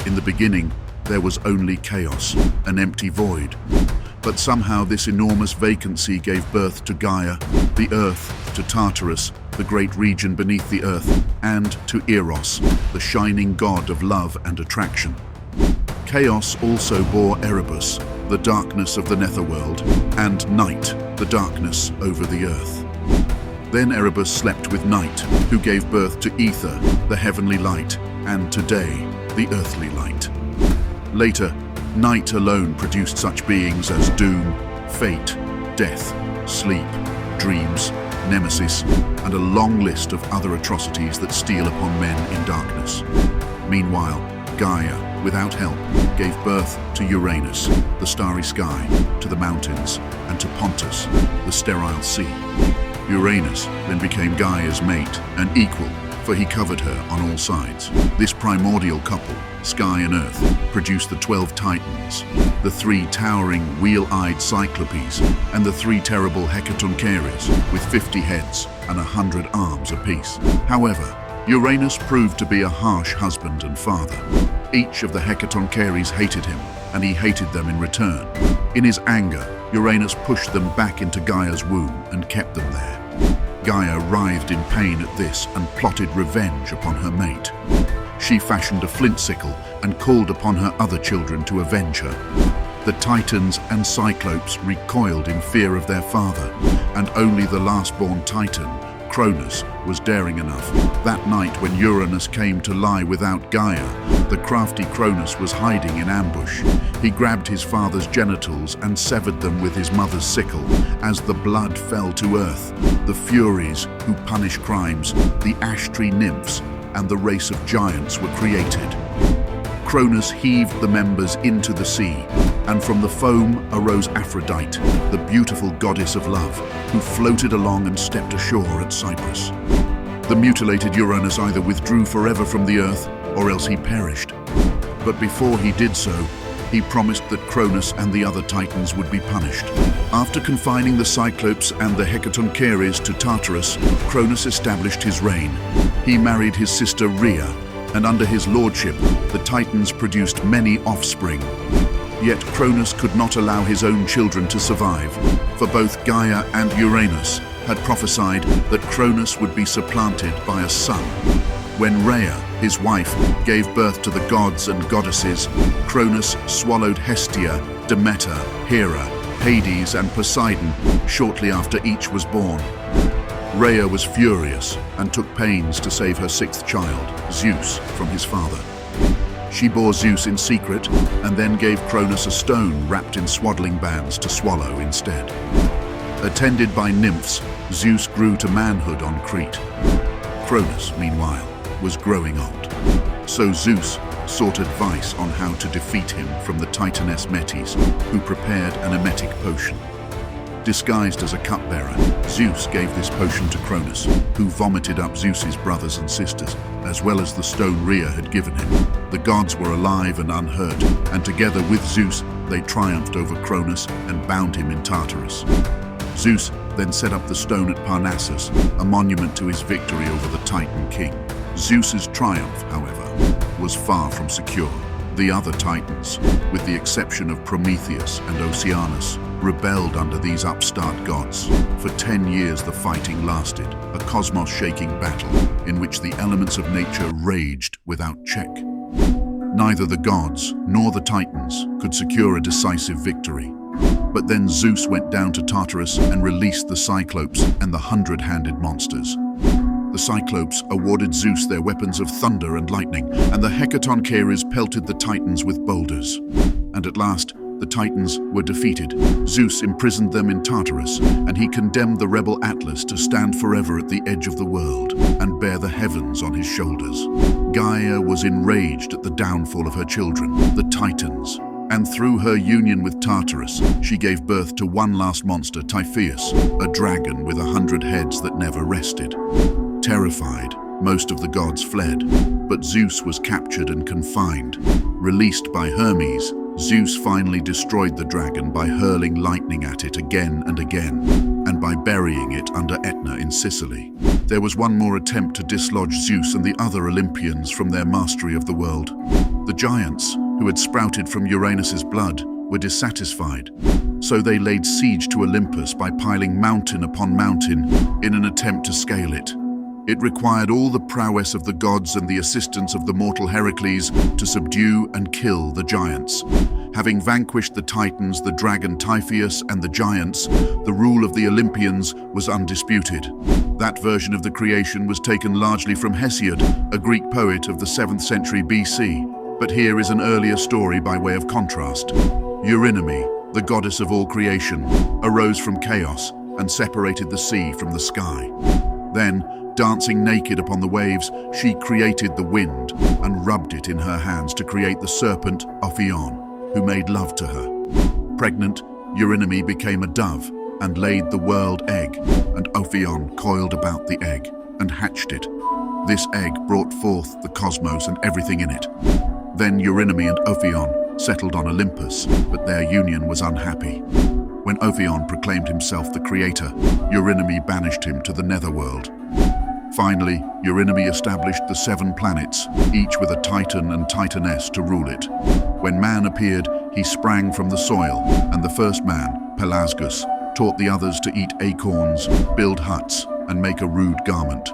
In the beginning, there was only chaos, an empty void. But somehow this enormous vacancy gave birth to Gaea, the earth, to Tartarus, the great region beneath the earth, and to Eros, the shining god of love and attraction. Chaos also bore Erebus, the darkness of the netherworld, and night, the darkness over the earth. Then Erebus slept with night, who gave birth to ether, the heavenly light, and to day, the earthly light. Later, night alone produced such beings as doom, fate, death, sleep, dreams, nemesis, and a long list of other atrocities that steal upon men in darkness. Meanwhile, Gaea, without help, gave birth to Uranus, the starry sky, to the mountains, and to Pontus, the sterile sea. Uranus then became Gaea's mate and equal, for he covered her on all sides. This primordial couple, sky and earth, produced the 12 Titans, the 3 towering wheel-eyed Cyclopes, and the 3 terrible Hecatoncheires, with 50 heads and 100 arms apiece. However, Uranus proved to be a harsh husband and father. Each of the Hecatoncheires hated him, and he hated them in return. In his anger, Uranus pushed them back into Gaia's womb and kept them there. Gaea writhed in pain at this and plotted revenge upon her mate. She fashioned a flint sickle and called upon her other children to avenge her. The Titans and Cyclopes recoiled in fear of their father, and only the last-born Titan, Cronus, was daring enough. That night when Uranus came to lie without Gaea, the crafty Cronus was hiding in ambush. He grabbed his father's genitals and severed them with his mother's sickle. As the blood fell to earth, the Furies who punish crimes, the ash tree nymphs, and the race of giants were created. Cronus heaved the members into the sea, and from the foam arose Aphrodite, the beautiful goddess of love, who floated along and stepped ashore at Cyprus. The mutilated Uranus either withdrew forever from the earth, or else he perished. But before he did so, he promised that Cronus and the other Titans would be punished. After confining the Cyclopes and the Hecatoncheires to Tartarus, Cronus established his reign. He married his sister Rhea, and under his lordship, the Titans produced many offspring. Yet Cronus could not allow his own children to survive, for both Gaea and Uranus had prophesied that Cronus would be supplanted by a son. When Rhea, his wife, gave birth to the gods and goddesses, Cronus swallowed Hestia, Demeter, Hera, Hades, and Poseidon shortly after each was born. Rhea was furious and took pains to save her 6th child, Zeus, from his father. She bore Zeus in secret and then gave Cronus a stone wrapped in swaddling bands to swallow instead. Attended by nymphs, Zeus grew to manhood on Crete. Cronus, meanwhile, was growing old. So Zeus sought advice on how to defeat him from the Titaness Metis, who prepared an emetic potion. Disguised as a cupbearer, Zeus gave this potion to Cronus, who vomited up Zeus's brothers and sisters, as well as the stone Rhea had given him. The gods were alive and unhurt, and together with Zeus, they triumphed over Cronus and bound him in Tartarus. Zeus then set up the stone at Parnassus, a monument to his victory over the Titan king. Zeus's triumph, however, was far from secure. The other Titans, with the exception of Prometheus and Oceanus, rebelled under these upstart gods. For 10 years the fighting lasted, a cosmos-shaking battle in which the elements of nature raged without check. Neither the gods nor the Titans could secure a decisive victory. But then Zeus went down to Tartarus and released the Cyclopes and the 100-handed monsters. The Cyclopes awarded Zeus their weapons of thunder and lightning, and the Hecatoncheires pelted the Titans with boulders. And at last, the Titans were defeated. Zeus imprisoned them in Tartarus, and he condemned the rebel Atlas to stand forever at the edge of the world and bear the heavens on his shoulders. Gaea was enraged at the downfall of her children, the Titans, and through her union with Tartarus, she gave birth to one last monster, Typhoeus, a dragon with 100 heads that never rested. Terrified, most of the gods fled, but Zeus was captured and confined. Released by Hermes, Zeus finally destroyed the dragon by hurling lightning at it again and again. and by burying it under Etna in Sicily. There was one more attempt to dislodge Zeus and the other Olympians from their mastery of the world. The giants, who had sprouted from Uranus's blood, were dissatisfied, so they laid siege to Olympus by piling mountain upon mountain in an attempt to scale it. It required all the prowess of the gods and the assistance of the mortal Heracles to subdue and kill the giants. Having vanquished the Titans, the dragon Typhoeus, and the giants, the rule of the Olympians was undisputed. That version of the creation was taken largely from Hesiod, a Greek poet of the 7th century BC. But here is an earlier story by way of contrast. Eurynome, the goddess of all creation, arose from chaos and separated the sea from the sky. Then, dancing naked upon the waves, she created the wind and rubbed it in her hands to create the serpent Ophion, who made love to her. Pregnant, Eurynome became a dove and laid the world egg, and Ophion coiled about the egg and hatched it. This egg brought forth the cosmos and everything in it. Then Eurynome and Ophion settled on Olympus, but their union was unhappy. When Ophion proclaimed himself the creator, Eurynome banished him to the netherworld. Finally, Eurynome established the 7 planets, each with a titan and titaness to rule it. When man appeared, he sprang from the soil, and the first man, Pelasgus, taught the others to eat acorns, build huts, and make a rude garment.